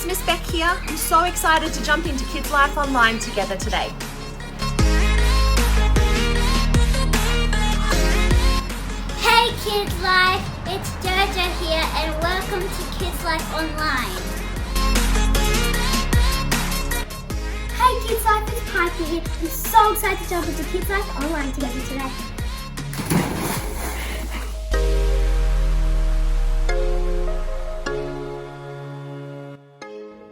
Miss Beck here. I'm so excited to jump into Kidzlife Online together today. Hey Kidzlife, it's Jojo here and welcome to Kidzlife Online. Hey Kidzlife, it's Piper here. I'm so excited to jump into Kidzlife Online together today.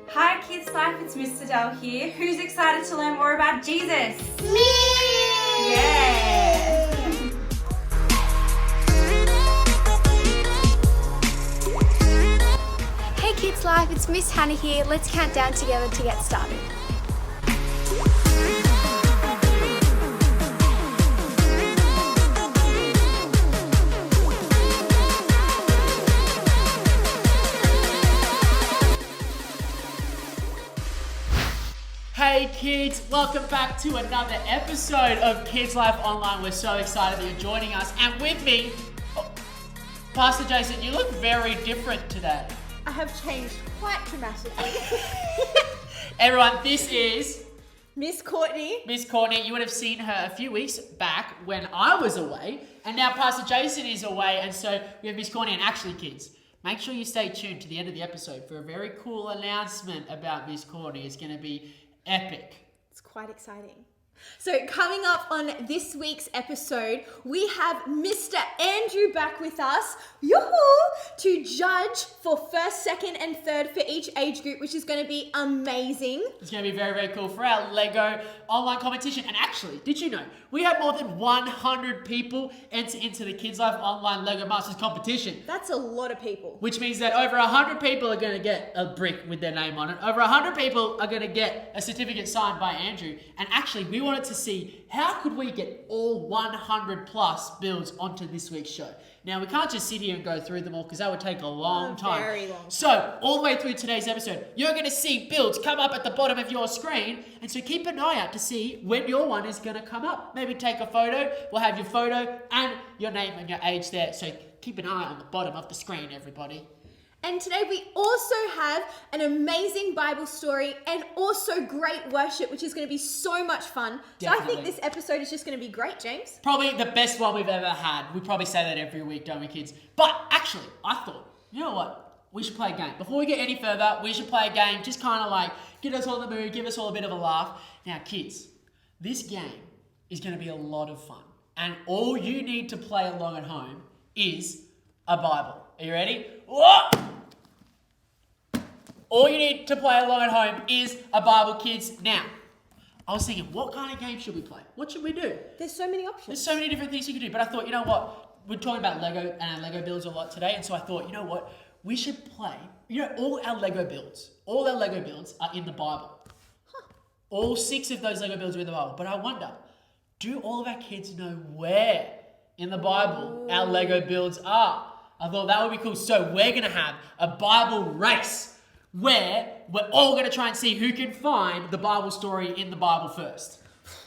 Hi Kidzlife, it's Mr. Dell here. Who's excited to learn more about Jesus? Me! Yeah! Hey Kidzlife, it's Miss Hannah here. Let's count down together to get started. Hey kids, welcome back to another episode of Kidzlife Online. We're so excited that you're joining us. And with me, Pastor Jason, you look very different today. I have changed quite dramatically. Everyone, this is Miss Courtney. Miss Courtney. You would have seen her a few weeks back when I was away. And now Pastor Jason is away. And so we have Miss Courtney. And actually, kids, make sure you stay tuned to the end of the episode for a very cool announcement about Miss Courtney. It's going to be epic. It's quite exciting. So coming up on this week's episode, we have Mr. Andrew back with us, to judge for first, second, and third for each age group, which is going to be amazing. It's going to be very, very cool for our Lego online competition. And actually, did you know, we had more than 100 people enter into the Kidzlife Online Lego Masters competition. That's a lot of people. Which means that over 100 people are going to get a brick with their name on it. Over 100 people are going to get a certificate signed by Andrew. And actually, we wanted to see how could we get all 100 plus builds onto this week's show. Now, we can't just sit here and go through them all because that would take a long time. Very long time. So, all the way through today's episode, you're going to see builds come up at the bottom of your screen. And so keep an eye out to see when your one is going to come up. Maybe take a photo. We'll have your photo and your name and your age there. So keep an eye on the bottom of the screen, everybody. And today we also have an amazing Bible story and also great worship, which is going to be so much fun. So I think this episode is just going to be great, James. Probably the best one we've ever had. We probably say that every week, don't we, kids? But actually, I thought, you know what? We should play a game. Before we get any further, we should play a game. Just kind of like get us all in the mood, give us all a bit of a laugh. Now, kids, this game is going to be a lot of fun. And all you need to play along at home is a Bible. Are you ready? Whoa! All you need to play along at home is a Bible, kids. Now, I was thinking, what kind of game should we play? What should we do? There's so many options. There's so many different things you can do. But I thought, you know what? We're talking about Lego and our Lego builds a lot today. And so I thought, you know what? We should play, all our Lego builds are in the Bible. All 6 of those Lego builds are in the Bible. But I wonder, do all of our kids know where in the Bible our Lego builds are? I thought that would be cool. So we're going to have a Bible race where we're all going to try and see who can find the Bible story in the Bible first.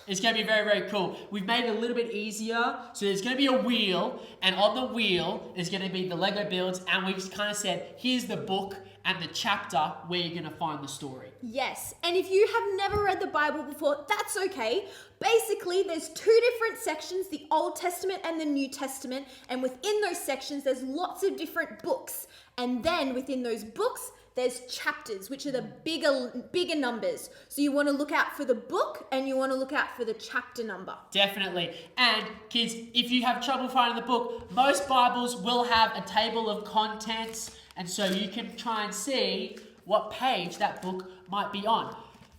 It's going to be very, very cool. We've made it a little bit easier. So there's going to be a wheel, and on the wheel is going to be the Lego builds, and we've kind of said, here's the book and the chapter where you're going to find the story. Yes, and if you have never read the Bible before, that's okay. Basically, there's 2 different sections, the Old Testament and the New Testament, and within those sections, there's lots of different books. And then within those books, there's chapters, which are the bigger numbers. So you want to look out for the book and you want to look out for the chapter number. Definitely. And kids, if you have trouble finding the book, most Bibles will have a table of contents. And so you can try and see what page that book might be on.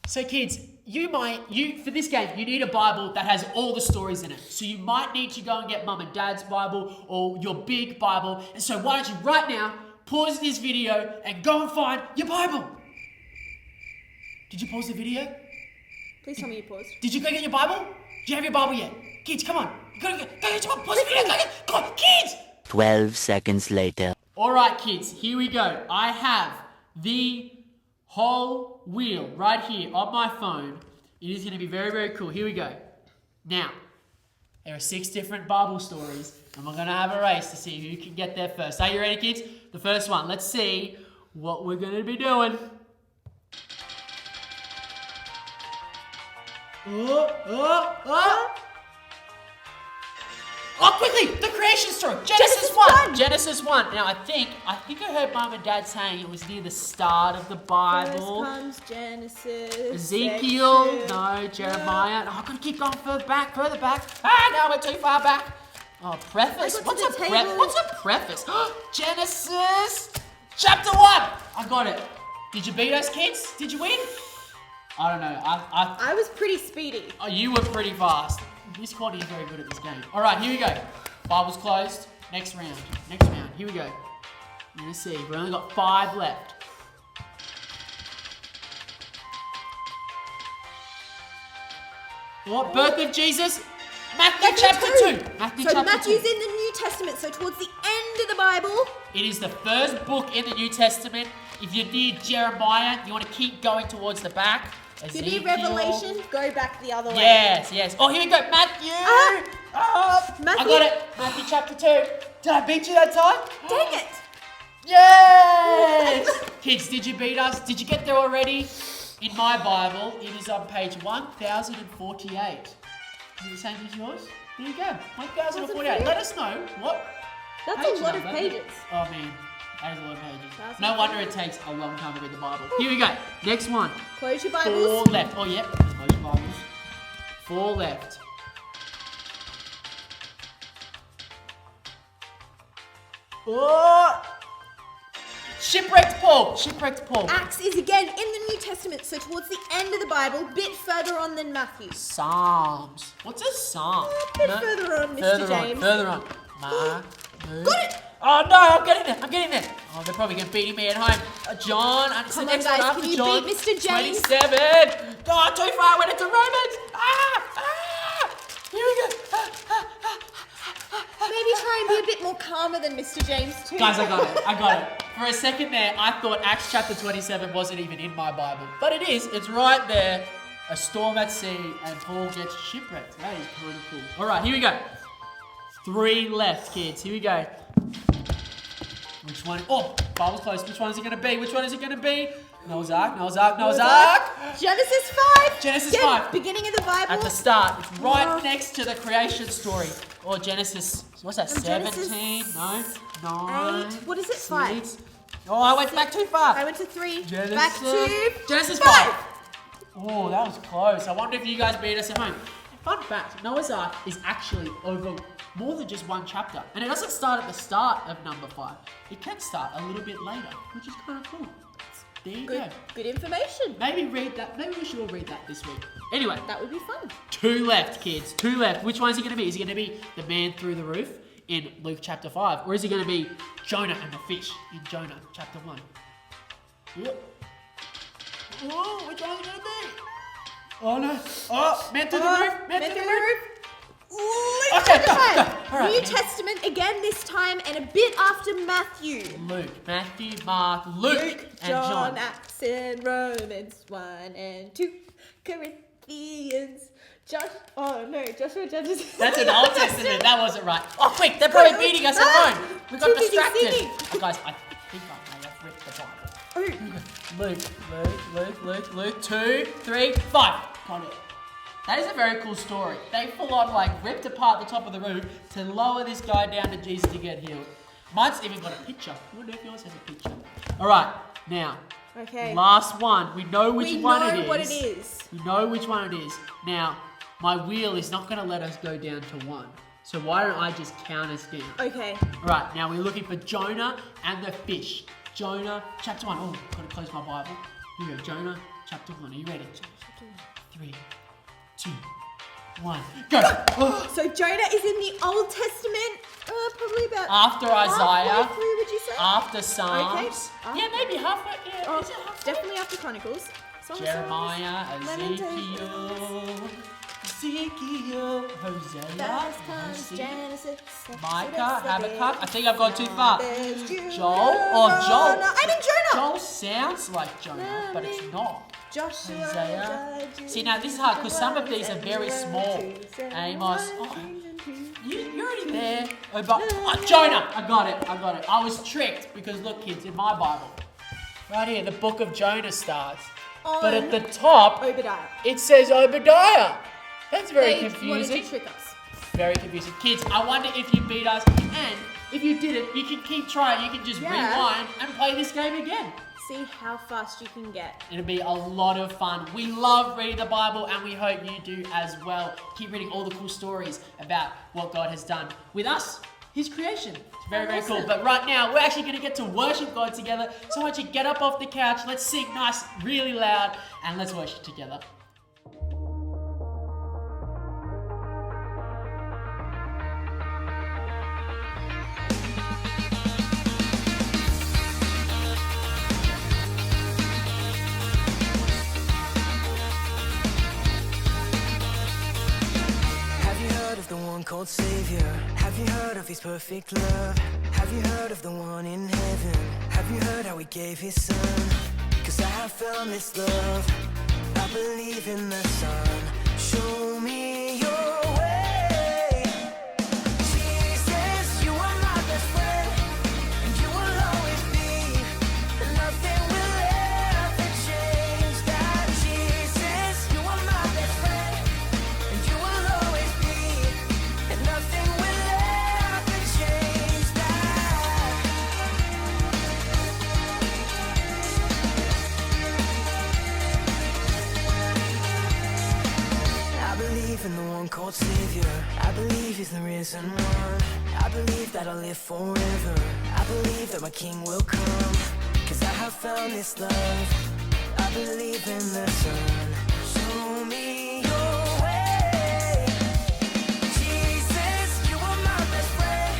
So kids, for this game, you need a Bible that has all the stories in it. So you might need to go and get mum and dad's Bible or your big Bible. And so why don't you right now, pause this video and go and find your Bible. Did you pause the video? Please tell me you paused. Did you go get your Bible? Do you have your Bible yet? Kids, come on. Go get your Bible. Pause the video. Come on, kids. 12 seconds later. All right, kids, here we go. I have the whole wheel right here on my phone. It is going to be very, very cool. Here we go. Now, there are 6 different Bible stories, and we're going to have a race to see who can get there first. Are you ready, kids? The first one. Let's see what we're going to be doing. Oh, quickly! The creation story. Genesis 1. Genesis 1. Now, I think I heard Mum and Dad saying it was near the start of the Bible. First comes Genesis. Ezekiel. section. No, Jeremiah. No, I've got to keep going further back. Ah, now we're too far back. Oh, preface. I got What's to a the preface? table. What's a preface? Genesis chapter 1. I got it. Did you beat us, kids? Did you win? I don't know. I was pretty speedy. Oh, you were pretty fast. Miss Courtney is very good at this game. All right, here we go. Bible's closed. Next round. Here we go. We're gonna see. We've only got 5 left. What? Birth of Jesus? Matthew chapter 2. Matthew So chapter Matthew's 2. in the New Testament, so towards the end of the Bible. It is the first book in the New Testament. If you're near Jeremiah, you want to keep going towards the back. If you need Revelation, go back the other way. Yes. Oh, here we go. Matthew. Matthew. I got it. Matthew chapter 2. Did I beat you that time? Dang it. Yes! Kids, did you beat us? Did you get there already? In my Bible, it is on page 1048. Is it the same as yours? There you go. 1048. Let us know what. That's page a lot of number. pages. Oh man, that is a lot of pages. 1000. No wonder it takes a long time to read the Bible. Here we go. Next one. Close your 4 Bibles. left. Oh, yep. Close your Bibles. 4 left. Oh! Shipwrecked Paul. Acts is again in the New Testament, so towards the end of the Bible, bit further on than Matthew. Psalms. What's a psalm? A bit further on, Mr. James. Further on. Got it! Oh no, I'm getting there. Oh, they're probably gonna beat me at home. John, and it's the Come on, next one guys, after can you John. beat Mr. James? 27. Oh, too far. I went into Romans. Here we go. Maybe try and be a bit more calmer than Mr. James too. Guys, I got it. For a second there, I thought Acts chapter 27 wasn't even in my Bible. But it is. It's right there. A storm at sea and Paul gets shipwrecked. That is kind of cool. All right, here we go. 3 left, kids. Here we go. Which one? Oh, Bible's close. Which one is it going to be? Noah's Ark. Genesis 5. Genesis Again, 5. Beginning of the Bible. At the start. It's right next to the creation story. Or Genesis, what's that, Genesis 17? No? 9? 8. What is it? 5. 6. Oh, I went back too far. I went to 3. Genesis. Back to Genesis 5. 5. Oh, that was close. I wonder if you guys beat us at home. Fun fact, Noah's Ark is actually over more than just 1 chapter. And it doesn't start at the start of number 5. It can start a little bit later, which is kind of cool. There you go. Good information. Maybe read that. Maybe we should all read that this week. Anyway, That would be fun. 2 left, kids. 2 left. Which one is he going to be? Is he going to be the man through the roof in Luke chapter 5? Or is he going to be Jonah and the fish in Jonah chapter 1? Yep. Oh, which one is it going to be? Oh no. Oh, man through the roof. Man through the roof. Luke Okay, chapter go, 5. go. All right. New Testament again this time and a bit after Matthew. Luke, Matthew, Mark, Luke, and John. Acts and Romans 1 and 2. Corinthians. Joshua, Judges. That's an Old Testament. That wasn't right. Oh, quick. They're probably beating us at home. We got Too busy distracted. singing. Oh, guys, I think I may have ripped the Bible. Oh, Luke, 2, 3, 5. Got it. That is a very cool story. They full on ripped apart the top of the roof to lower this guy down to Jesus to get healed. Mine's even got a picture. I wonder if yours has a picture. All right, now, okay. last one. We know which one it is. We know what it is. We know which one it is. Now, my wheel is not going to let us go down to 1. So why don't I just count us down? Okay. All right, now we're looking for Jonah and the fish. Jonah, chapter 1. Oh, got to close my Bible. Here we go. Jonah, chapter 1. Are you ready? 3, 2, 1, go! Oh. So Jonah is in the Old Testament, probably about After Isaiah, halfway through, would you say? after Psalms. Okay. Yeah, maybe halfway. Yeah, Oh, is it halfway? definitely after Chronicles. Song of Jeremiah, Songs, Ezekiel, Hosea, First comes Hosea, Genesis, Micah, Habakkuk. I think I've gone too far. There's Joel? Oh, Joel. No, I'm in Jonah. Joel sounds like Jonah, but it's not. Joshua, Hosea. Judges, See, now this is hard because some of these are very small. Amos. Oh, you're already there. Oh, but, Jonah. I got it. I was tricked because look, kids, in my Bible, Right here, the book of Jonah starts. On But at the top, Obadiah. it says Obadiah. That's very They confusing. wanted to trick us. Very confusing. Kids, I wonder if you beat us, and if you didn't, you can keep trying. You can just rewind and play this game again. See how fast you can get. It'll be a lot of fun. We love reading the Bible, and we hope you do as well. Keep reading all the cool stories about what God has done with us, His creation. It's very, very cool. But right now, we're actually going to get to worship God together. So why don't you get up off the couch, let's sing nice, really loud, and let's worship together. The one called Savior. Have you heard of His perfect love? Have you heard of the one in heaven? Have you heard how He gave His Son? 'Cause I have found this love. I believe in the Son. Show me your way. Jesus, you are my best friend, and you will always be, and nothing will ever change that. Jesus, you are my best friend, and you will always be, and nothing will ever change that. I believe in the one called Savior. I believe He's the risen one. I believe that I'll live forever. I believe that my King will come, 'cause I have found this love. I believe in the Son. Show me your way. Jesus, you are my best friend,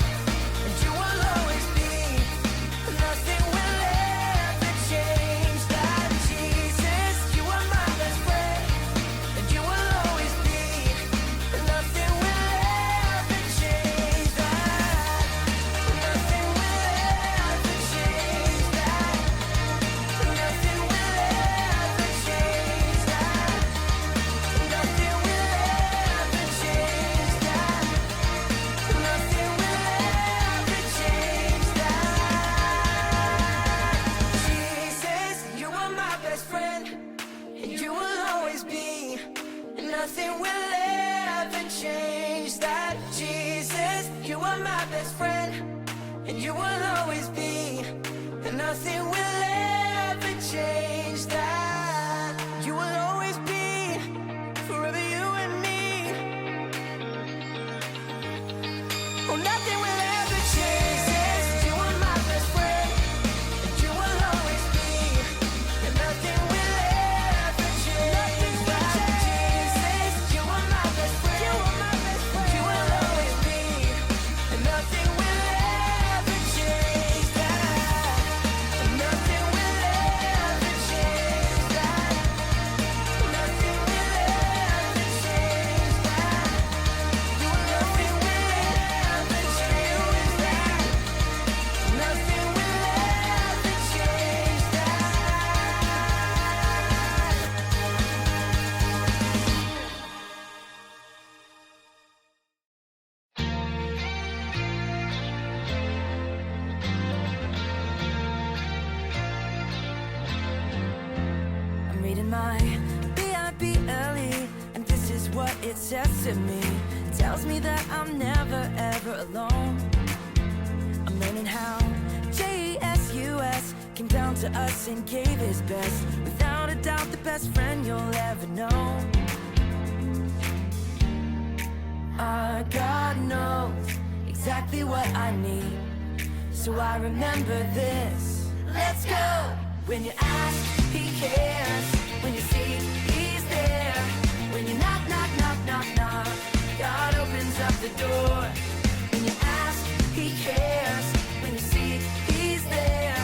and you will always be. Nothing will ever change that. Jesus, you are my best friend, and you will always be. Nothing will ever change that. Nothing will ever change that. Nothing will ever change that. Nothing will ever change that. Nothing will ever change that. Jesus, you are my best friend, and you will always be, and nothing will ever change that. Jesus, you are my best friend, and you will always be, and nothing will ever change that. You will always be, forever you and me. Oh, nothing will ever change this. You are my best friend, and you will always be, and nothing will ever change that. Jesus, you are my best friend, and you will always be, and nothing will ever change that. And nothing will ever change that. Nothing will ever change that. You are nothing will ever change that. Nothing will ever change that. I'm reading my Bible, and this is what it says to me. It tells me that I'm never ever alone. I'm learning how Jesus came down to us and gave His best. Without a doubt, the best friend you'll ever know. Our God knows exactly what I need, so I remember this. Let's go! When you ask, He cares. When you see, He's there. When you knock, knock, knock, knock, knock, God opens up the door. When you ask, He cares. When you see, He's there.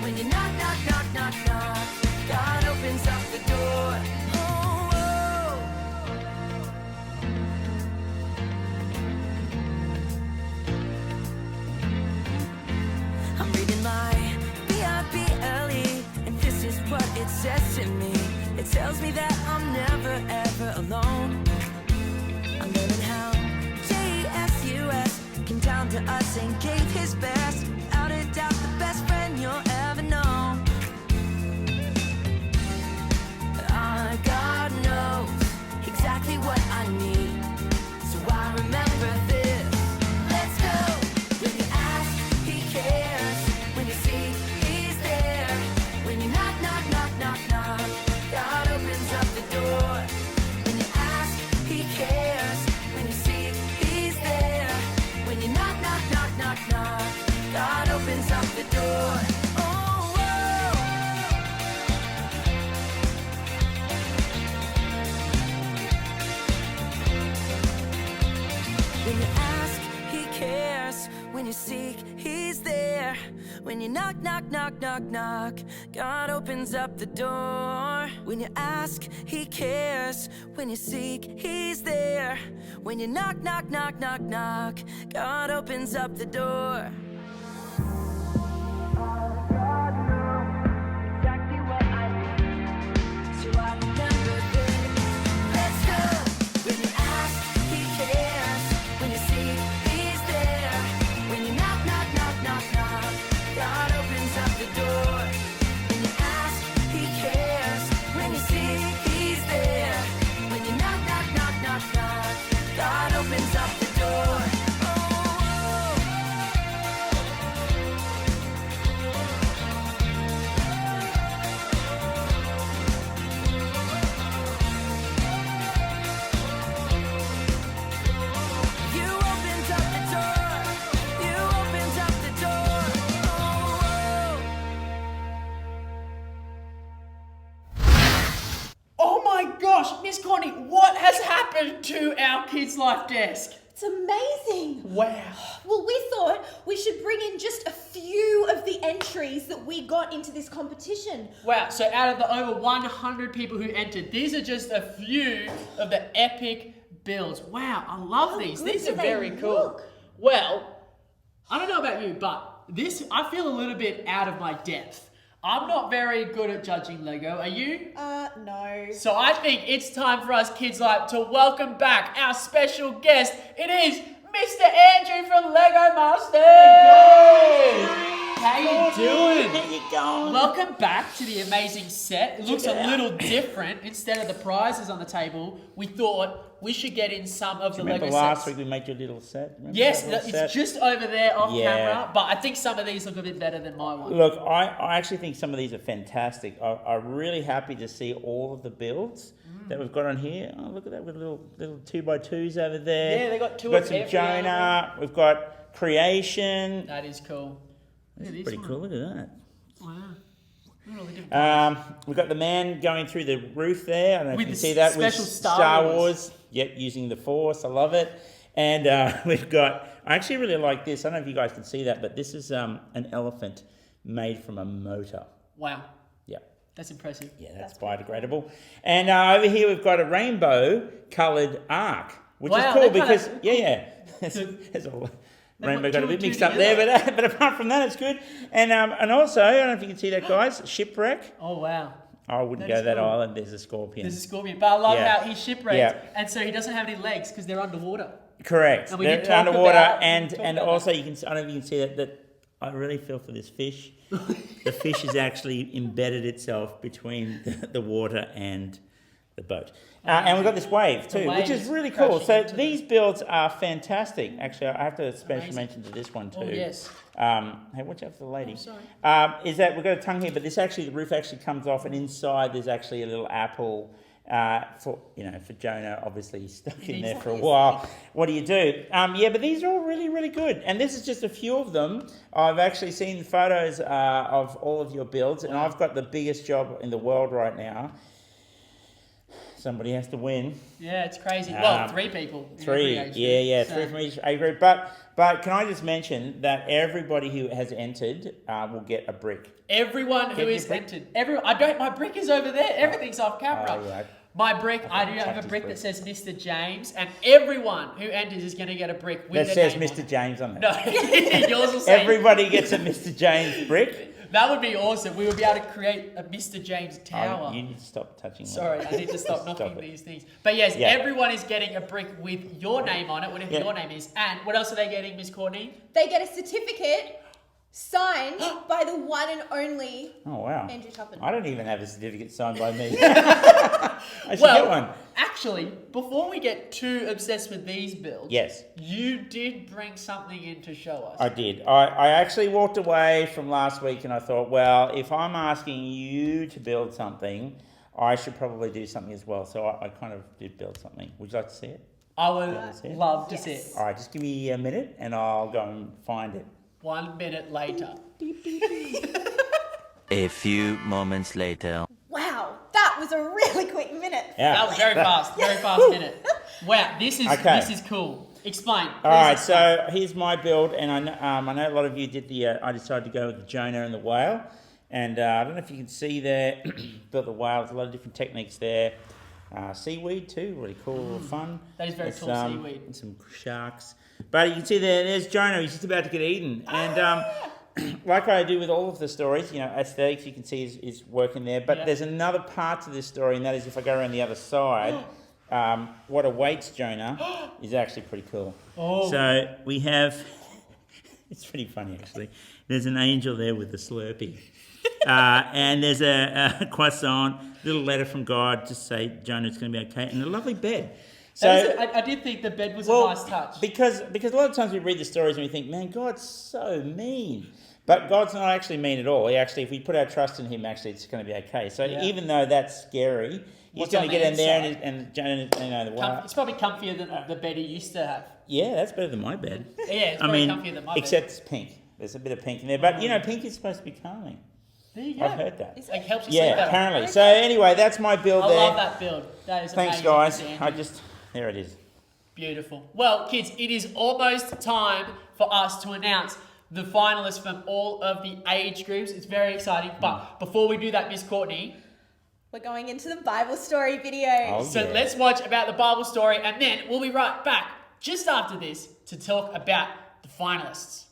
When you knock, knock, knock, knock, knock, God opens up the door. Oh, oh. I'm reading my Bible, and this is what it says to me. It tells me that I'm never ever alone. I'm learning how Jesus came down to us and gave His best. Without a doubt, the best friend you'll ever know. you seek, He's there. When you knock, knock, knock, knock, knock, God opens up the door. When you ask, He cares. When you seek, He's there. When you knock, knock, knock, knock, knock, God opens up the door. God knows exactly what I need, so I remember this. Let's go. When you ask, He cares. When you seek, He's there. When you knock, knock, knock, knock, knock, God opens up the door. When you ask, He cares. When you seek, He's there. When you knock, knock, knock, knock, knock, God opens up the door. You opened up the door. You opened up the door. Oh my gosh, Miss Connie, what has happened to our Kids Life desk? It's amazing. Wow. Well, we thought we should bring in just a few of the entries that we got into this competition. Wow, so out of the over 100 people who entered, these are just a few of the epic builds. Wow, I love these. good These do are they very cool. look? Well, I don't know about you, but this, I feel a little bit out of my depth. I'm not very good at judging Lego. Are you? No. So I think it's time for us Kids Life to welcome back our special guest. It is Mr. Andrew from Lego Masters. How you doing? How you going? Welcome back to the amazing set. It looks a little different. Instead of the prizes on the table, we thought we should get in some of the Remember Lego last sets. week we made you a little set? Remember Yes, that little it's set? just over there off Yeah. camera, but I think some of these look a bit better than my one. Look, I actually think some of these are fantastic. I'm really happy to see all of the builds that we've got on here. Oh, look at that with little 2x2s over there. Yeah, they got two We've of got some every Jonah. We've got creation. That is cool. Look at this Pretty one. cool. Look at that. Wow. Look at all the different We've got the man going through the roof there. I don't know With if you the can see that special with Star Wars. Wars. Yep, using the Force. I love it. And we've got. I actually really like this. I don't know if you guys can see that, but this is an elephant made from a motor. Wow, Yeah. that's impressive. Yeah, that's biodegradable. And over here we've got a rainbow-coloured ark, which is Wow, cool that kinda- because there's a rainbow got a two bit and two mixed up together. there, but apart from that, it's good. And also, I don't know if you can see that, guys, shipwreck. Oh wow. I wouldn't That go is to that cool. island. There's a scorpion. There's a scorpion, but I love Yeah. how he's shipwrecked, Yeah. and so he doesn't have any legs because they're underwater. Correct. And we They're did talk underwater, about- and we talked and about also you can. I don't know if you can see that I really feel for this fish. The fish has actually embedded itself between the water and the boat. And we've got this wave too, wave which is is really cool. crashing So into these builds are fantastic. Actually, I have to special Amazing. mention to this one too. Oh, yes. Hey, watch out for the lady. sorry. Is that we've got a tongue here, but this actually the roof actually comes off, and inside there's actually a little apple. For Jonah, obviously he's stuck in there for a while. What do you do? But these are all really, really good. And this is just a few of them. I've actually seen photos of all of your builds, and I've got the biggest job in the world right now. Somebody has to win. Yeah, it's crazy. Well, 3 people. in Three, every age yeah, group, so- 3 from each age group. But can I just mention that everybody who has entered will get a brick. Everyone who Get your is brick. entered. My brick is over there. Everything's off camera. Oh, yeah. My brick, I do checked have a his brick brick. that says Mr. James, and everyone who enters is going to get a brick with That their says name Mr. on it. James on it. No, yours will say. Everybody gets a Mr. James brick. That would be awesome. We would be able to create a Mr. James tower. Oh, you need to stop touching that. Sorry, I need to stop knocking it. these things. But yes, Yeah. everyone is getting a brick with your name on it, whatever Yeah. your name is. And what else are they getting, Miss Courtney? They get a certificate signed by the one and only Oh, wow. Andrew Tuppen. I don't even have a certificate signed by me. I should get one. Actually, before we get too obsessed with these builds, Yes. you did bring something in to show us. I did. I actually walked away from last week and I thought, well, if I'm asking you to build something, I should probably do something as well. So I kind of did build something. Would you like to see it? I would it? love to see it. All right, just give me a minute and I'll go and find it. 1 minute later. A few moments later. Wow, that was a really quick minute. Yeah. That was very fast minute. Wow, this is Okay. cool. Explain. All right, Please so here's my build, and I know a lot of you did the. I decided to go with the Jonah and the whale, and I don't know if you can see there, built the whale. There's a lot of different techniques there. Seaweed too, really cool, fun. That is very There's, cool, seaweed. And some sharks, but you can see there's Jonah. He's just about to get eaten, and like I do with all of the stories, aesthetics you can see is working there. But there's another part to this story, and that is if I go around the other side. What awaits Jonah is actually pretty cool. Oh. So we have, it's pretty funny actually. There's an angel there with a Slurpee. And there's a croissant, little letter from God to say Jonah's going to be okay, and a lovely bed. So I did think the bed was a nice touch. Because a lot of times we read the stories and we think, man, God's so mean. But God's not actually mean at all. If we put our trust in him, actually it's going to be okay. So even though that's scary, he's going to get in there and Jonah, the whale. It's probably comfier than the bed he used to have. Yeah, that's better than my bed. Yeah, it's probably comfier than my bed. Except it's pink. There's a bit of pink in there. But, pink is supposed to be calming. There you go. I've heard that. It helps you sleep better. Apparently. So anyway, that's my build there. I love that build. That is Thanks, amazing. guys. There it is. Beautiful. Well, kids, it is almost time for us to announce the finalists from all of the age groups. It's very exciting. But before we do that, Miss Courtney, We're going into the Bible story video. Let's watch about the Bible story, and then we'll be right back just after this to talk about the finalists.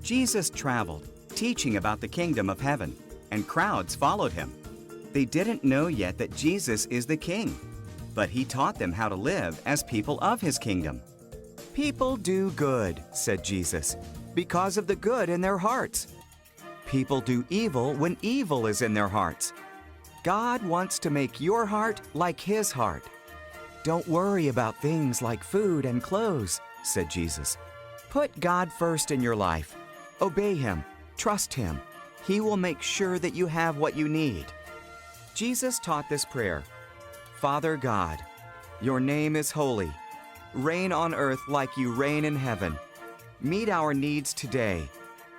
Jesus traveled, teaching about the kingdom of heaven, and crowds followed him. They didn't know yet that Jesus is the king, but he taught them how to live as people of his kingdom. People do good, said Jesus, because of the good in their hearts. People do evil when evil is in their hearts. God wants to make your heart like his heart. Don't worry about things like food and clothes, said Jesus. Put God first in your life. Obey him. Trust him. He will make sure that you have what you need. Jesus taught this prayer. Father God, your name is holy. Reign on earth like you reign in heaven. Meet our needs today.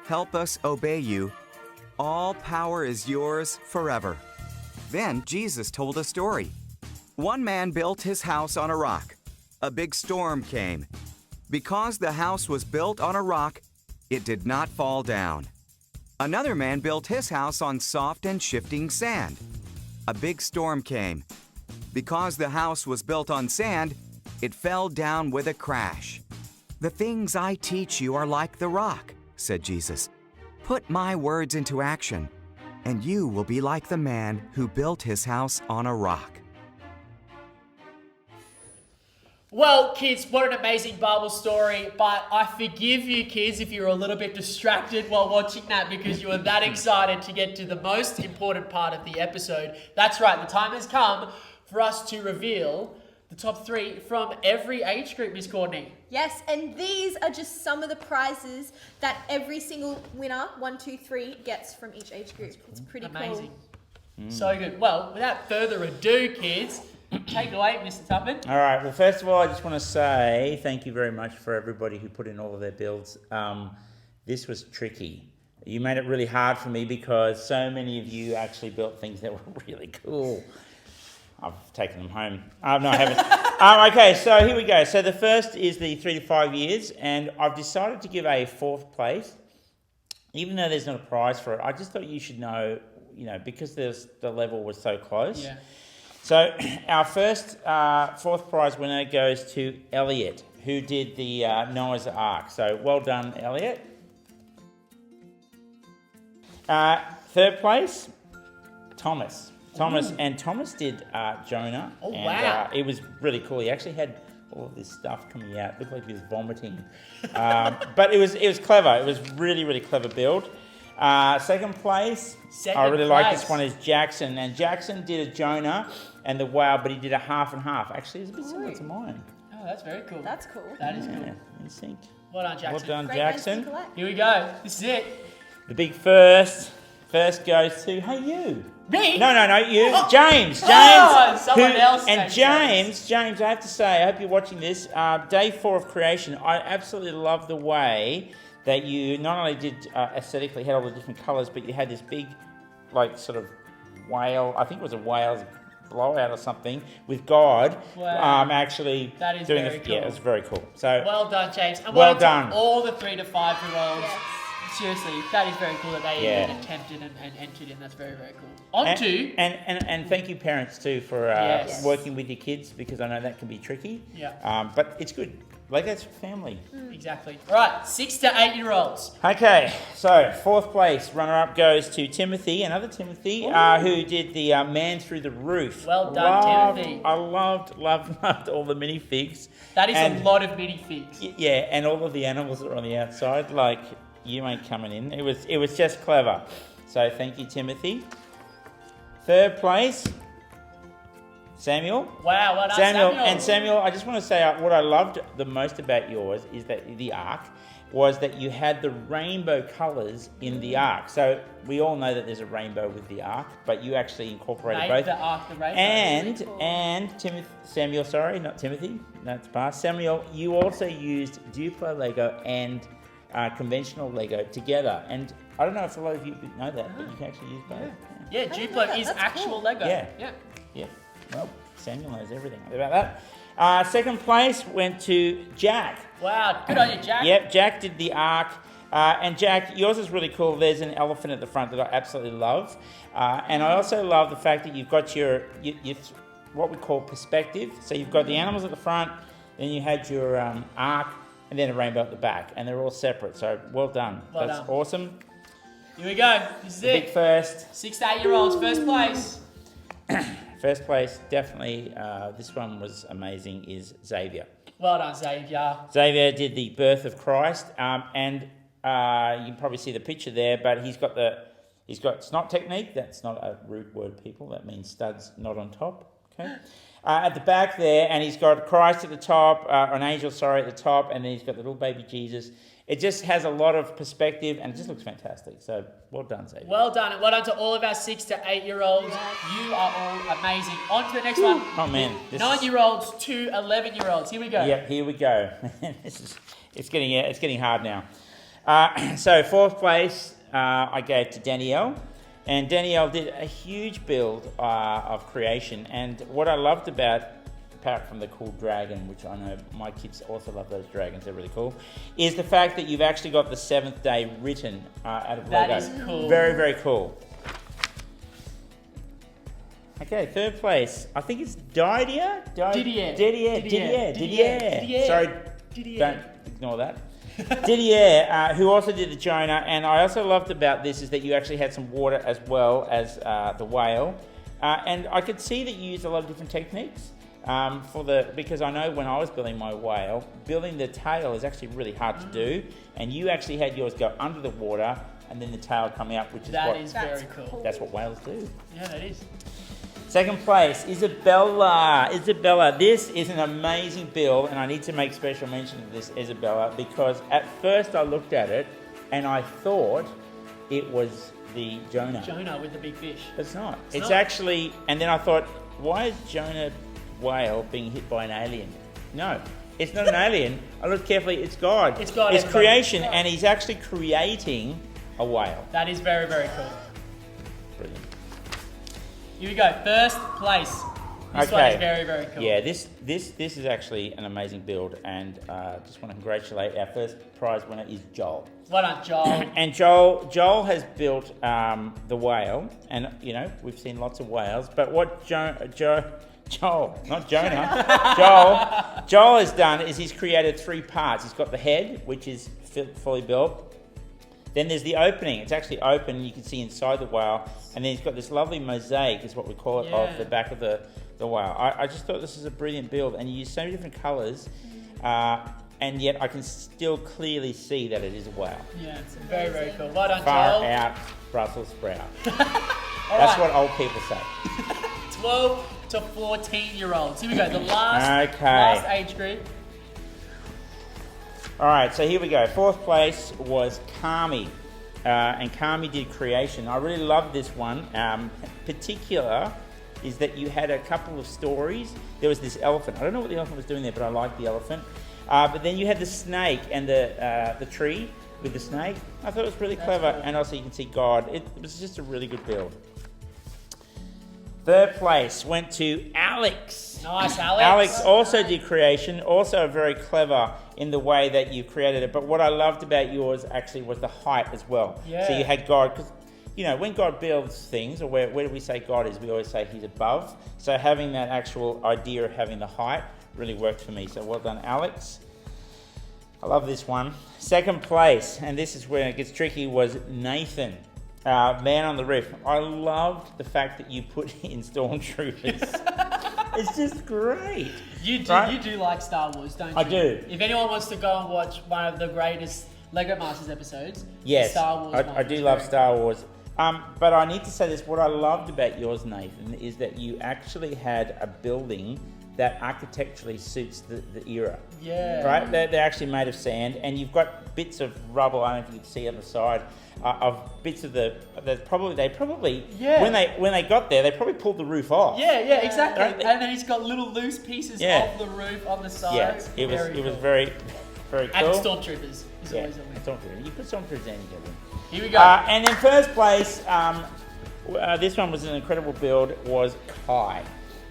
Help us obey you. All power is yours forever. Then Jesus told a story. One man built his house on a rock. A big storm came. Because the house was built on a rock, it did not fall down. Another man built his house on soft and shifting sand. A big storm came. Because the house was built on sand, it fell down with a crash. The things I teach you are like the rock, said Jesus. Put my words into action, and you will be like the man who built his house on a rock. Well, kids, what an amazing Bible story, but I forgive you, kids, if you're a little bit distracted while watching that because you were that excited to get to the most important part of the episode. That's right, the time has come for us to reveal the top 3 from every age group, Miss Courtney. Yes, and these are just some of the prizes that every single winner, 1, 2, 3, gets from each age group. It's pretty Amazing. cool. So good. Well, without further ado, kids, take it away, Mr. Tuppen. All right. Well, first of all, I just want to say thank you very much for everybody who put in all of their builds. This was tricky. You made it really hard for me because so many of you actually built things that were really cool. I've taken them home. No, I haven't. Okay, so here we go. So the first is the 3 to 5 years, and I've decided to give a 4th place, even though there's not a prize for it. I just thought you should know, because the level was so close. Yeah. So our first 4th prize winner goes to Elliot, who did the Noah's Ark. So well done, Elliot. 3rd place, Thomas. Thomas did Jonah. Oh, and, wow. It was really cool. He actually had all of this stuff coming out. It looked like he was vomiting. But it was clever. It was really, really clever build. 2nd place, I really like this one, is Jackson. And Jackson did a Jonah and the whale, but he did a half and half. Actually, it's a bit similar to mine. Oh, that's very cool. That's cool. That is cool. In sync. Well done, Jackson. Well done, Great Jackson. ones to collect. Here we go. This is it. The big first goes to, hey, you. Me? No, you. Oh. James. Someone else. And named James, I have to say, I hope you're watching this. Day 4 of creation, I absolutely love the way that you not only did aesthetically had all the different colours, but you had this big, sort of whale. I think it was a whale's blowout or something with God. Wow. Actually That is doing very Yeah, cool. it was very cool. So Well done, James. And Well well done. done to all the 3 to 5 year olds. Seriously, that is very cool that they Yeah. even attempted and entered in. That's very, very cool. On and, to... and thank you parents too for Yes. working with your kids, because I know that can be tricky. Yeah. But it's good. Lego's for family. Exactly. All right, 6 to 8 year olds. Okay, so 4th place runner-up goes to Timothy, another Timothy, who did the Man Through the Roof. Well done, Timothy. I loved all the minifigs. That is And- a lot of minifigs. Yeah, and all of the animals that are on the outside, like, you ain't coming in. It was just clever. So thank you, Timothy. 3rd place, Samuel. Wow, well done, Samuel, I just want to say what I loved the most about yours is that the ark was that you had the rainbow colours in the ark. So we all know that there's a rainbow with the ark, but you actually incorporated Made both. the ark the rainbow. And Samuel, sorry, not Timothy. That's past. Samuel, you also used Duplo Lego and conventional Lego together. And I don't know if a lot of you know that, but you can actually use both. Yeah, Duplo is actual Lego. Yeah. Yeah. Well, Samuel knows everything about that. 2nd place went to Jack. Wow, good on you, Jack. Yep, Jack did the ark. And Jack, yours is really cool. There's an elephant at the front that I absolutely love. And I also love the fact that you've got your what we call perspective. So you've got the animals at the front, then you had your ark, and then a rainbow at the back. And they're all separate. So well done. Well That's done. awesome. Here we go. This is Big it. first. 6 to 8 year olds, first place. First place, definitely, this one was amazing, is Xavier. Well done, Xavier. Xavier did the birth of Christ, and you can probably see the picture there, but he's got snot technique. That's not a rude word, people. That means studs not on top. Okay. At the back there, and he's got Christ at the top, an angel, sorry, at the top, and then he's got the little baby Jesus. It just has a lot of perspective, and it just looks fantastic. So, well done, Xavier. Well done, and well done to all of our 6 to 8 year olds. You are all amazing. On to the next one. Oh man, 9 year olds to 11 year olds. Here we go. Yep, here we go. It's getting hard now. So 4th place I gave to Danielle, and Danielle did a huge build of creation. And what I loved about, apart from the cool dragon, which I know my kids also love those dragons, they're really cool, is the fact that you've actually got the 7th day written out of Lego. That is cool. Very, very cool. Okay, 3rd place. I think it's Didier. Sorry, don't ignore that. Didier, who also did the Jonah, and I also loved about this is that you actually had some water as well as the whale, and I could see that you used a lot of different techniques. Because I know when I was building my whale, building the tail is actually really hard to do, and you actually had yours go under the water and then the tail coming up, which is very cool. That's what whales do. Yeah, that is. 2nd place, Isabella. Isabella, this is an amazing build, and I need to make special mention of this, Isabella, because at first I looked at it and I thought it was the Jonah. Jonah with the big fish. It's not. It's not? actually, and then I thought, why is Jonah whale being hit by an alien? No, it's not an alien. I looked carefully, it's God. It's God, It's everybody. creation, and he's actually creating a whale. That is very, very cool. Brilliant. Here we go. First place. This one is very, very cool. Yeah, this is actually an amazing build, and just want to congratulate our first prize winner is Joel. Well done, Joel. And Joel has built the whale, and you know we've seen lots of whales, but what Joel, not Jonah, Joel has done is he's created 3 parts. He's got the head, which is fully built. Then there's the opening. It's actually open. You can see inside the whale. And then he's got this lovely mosaic, is what we call it, of the back of the whale. I just thought this is a brilliant build. And you use so many different colours. And yet I can still clearly see that it is a whale. Yeah, it's very, very cool. Well done, Far Joel. out Brussels sprout. All That's right. what old people say. 12 to 14 year olds. Here we go. The last age group. All right, so here we go. 4th place was Kami, and Kami did creation. I really loved this one. Particular is that you had a couple of stories. There was this elephant. I don't know what the elephant was doing there, but I liked the elephant. But then you had the snake and the tree with the snake. I thought it was really clever, and also you can see God. It was just a really good build. Third place went to Alex. Nice, Alex. Alex also did creation, also very clever in the way that you created it. But what I loved about yours actually was the height as well. Yeah. So you had God, because when God builds things, or where do we say God is? We always say He's above. So having that actual idea of having the height really worked for me. So well done, Alex. I love this one. Second place, and this is where it gets tricky, was Nathan. Man on the Roof. I loved the fact that you put in stormtroopers. It's just great. You do, right? you do like Star Wars, don't you? I do. If anyone wants to go and watch one of the greatest Lego Masters episodes, Yes, the Star Wars one I do is love very Star Wars. But I need to say this, what I loved about yours, Nathan, is that you actually had a building that architecturally suits the era. Yeah. Right? They're actually made of sand, and you've got bits of rubble, I don't know if you can see on the side, of bits of they probably Yeah. when they got there, they probably pulled the roof off. Yeah, exactly. Right? And then he's got little loose pieces Yeah. of the roof on the side. Yeah, it was very, very cool. And stormtroopers is Yeah, always a win. stormtroopers. You put stormtroopers in, you get them. Here we go. And in first place, this one was an incredible build, was Kai.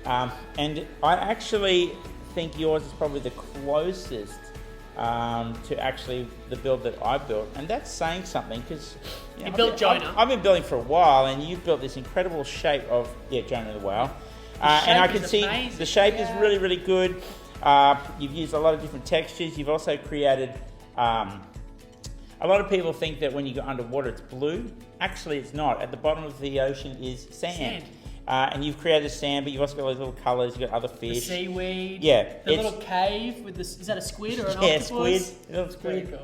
And I actually think yours is probably the closest to actually the build that I built. And that's saying something, because You built Jonah. I've been building for a while, and you've built this incredible shape of, Jonah the whale. And I shape can is see amazing. the shape is Yeah. really, really good. You've used a lot of different textures. You've also created... a lot of people think that when you go underwater it's blue. Actually, it's not. At the bottom of the ocean is sand. And you've created sand, but you've also got those little colours. You've got other The fish. seaweed. Yeah, The it's- little cave with is that a squid or an Yeah, octopus? squid. A little Very squid.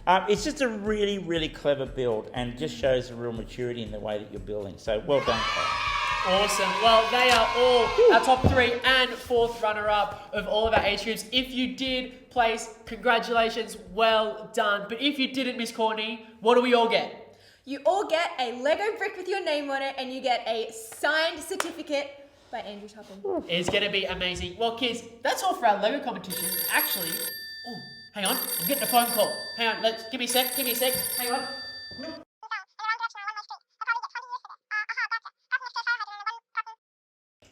cool. It's just a really, really clever build, and just shows a real maturity in the way that you're building. So well done, Kyle. Awesome. Well, they are all our top 3 and 4th runner-up of all of our age groups. If you did place, congratulations, well done. But if you didn't, Miss Courtney, what do we all get? You all get a Lego brick with your name on it, and you get a signed certificate by Andrew Toppin. It's going to be amazing. Well, kids, that's all for our Lego competition. Actually, hang on, I'm getting a phone call. Hang on, give me a sec, hang on.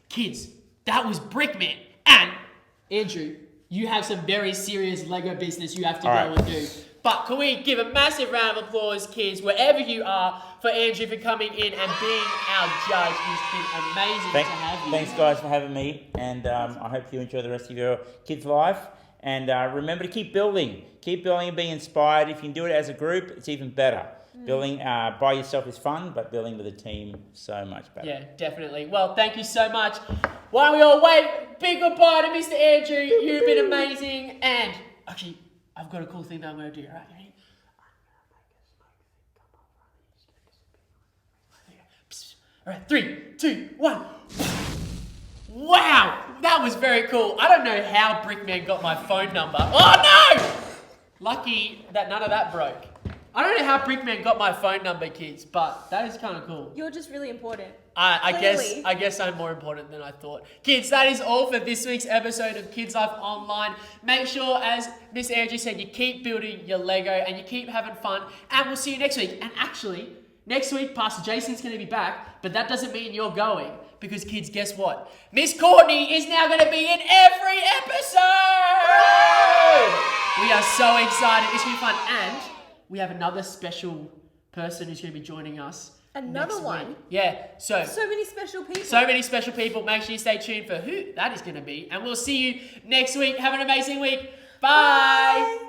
Kids, that was Brickman. And, Andrew, you have some very serious Lego business you have to go and do. But can we give a massive round of applause, kids, wherever you are, for Andrew for coming in and being our judge. It's been amazing to have you. Thanks, guys, for having me. And I hope you enjoy the rest of your kids' life. And remember to keep building. Keep building and being inspired. If you can do it as a group, it's even better. Building by yourself is fun, but building with a team, so much better. Yeah, definitely. Well, thank you so much. Why don't we all wave big goodbye to Mr. Andrew. You've been amazing. And actually, I've got a cool thing that I'm going to do. All right, ready? All right, 3, 2, 1. Wow, that was very cool. I don't know how Brickman got my phone number. Oh no! Lucky that none of that broke. I don't know how Brickman got my phone number, kids, but that is kind of cool. You're just really important. I Clearly. guess I'm more important than I thought. Kids, that is all for this week's episode of Kidzlife Online. Make sure, as Miss Andrew said, you keep building your Lego and you keep having fun. And we'll see you next week. And actually, next week, Pastor Jason's going to be back, but that doesn't mean you're going. Because, kids, guess what? Miss Courtney is now going to be in every episode! We are so excited. It's going to be fun. And we have another special person who's going to be joining us. Another next one? week. Yeah, so many special people. so many special people. Make sure you stay tuned for who that is going to be. And we'll see you next week. Have an amazing week. Bye.